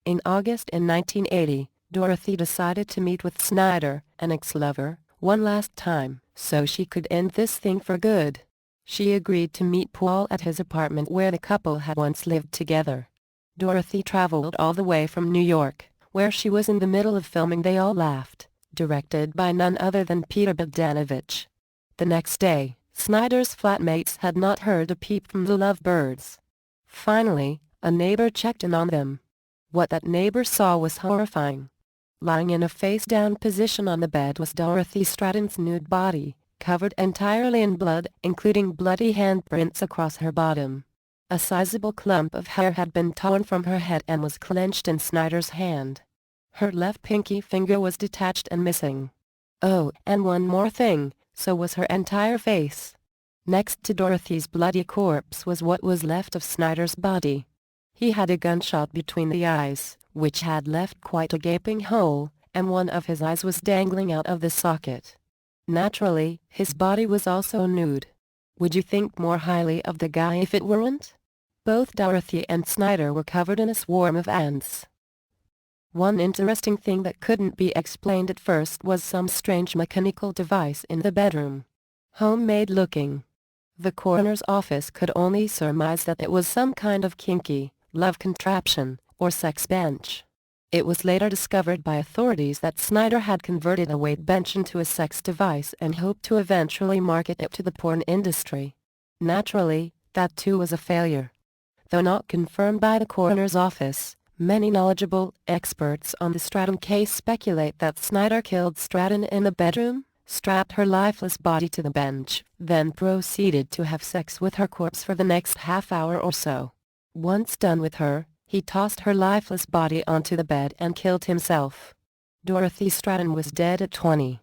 In August in 1980, Dorothy decided to meet with Snyder, an ex-lover, one last time, so she could end this thing for good. She agreed to meet Paul at his apartment where the couple had once lived together. Dorothy traveled all the way from New York, where she was in the middle of filming They All Laughed, directed by none other than Peter Bogdanovich. The next day, Snyder's flatmates had not heard a peep from the lovebirds. Finally, a neighbor checked in on them. What that neighbor saw was horrifying. Lying in a face-down position on the bed was Dorothy Stratten's nude body, covered entirely in blood, including bloody handprints across her bottom. A sizable clump of hair had been torn from her head and was clenched in Snyder's hand. Her left pinky finger was detached and missing. Oh, and one more thing, so was her entire face. Next to Dorothy's bloody corpse was what was left of Snyder's body. He had a gunshot between the eyes, which had left quite a gaping hole, and one of his eyes was dangling out of the socket. Naturally, his body was also nude. Would you think more highly of the guy if it weren't? Both Dorothy and Snyder were covered in a swarm of ants. One interesting thing that couldn't be explained at first was some strange mechanical device in the bedroom. Homemade looking. The coroner's office could only surmise that it was some kind of kinky, love contraption, or sex bench. It was later discovered by authorities that Snyder had converted a weight bench into a sex device and hoped to eventually market it to the porn industry. Naturally, that too was a failure. Though not confirmed by the coroner's office, many knowledgeable experts on the Stratten case speculate that Snyder killed Stratten in the bedroom, strapped her lifeless body to the bench, then proceeded to have sex with her corpse for the next half hour or so. Once done with her, he tossed her lifeless body onto the bed and killed himself. Dorothy Stratten was dead at 20.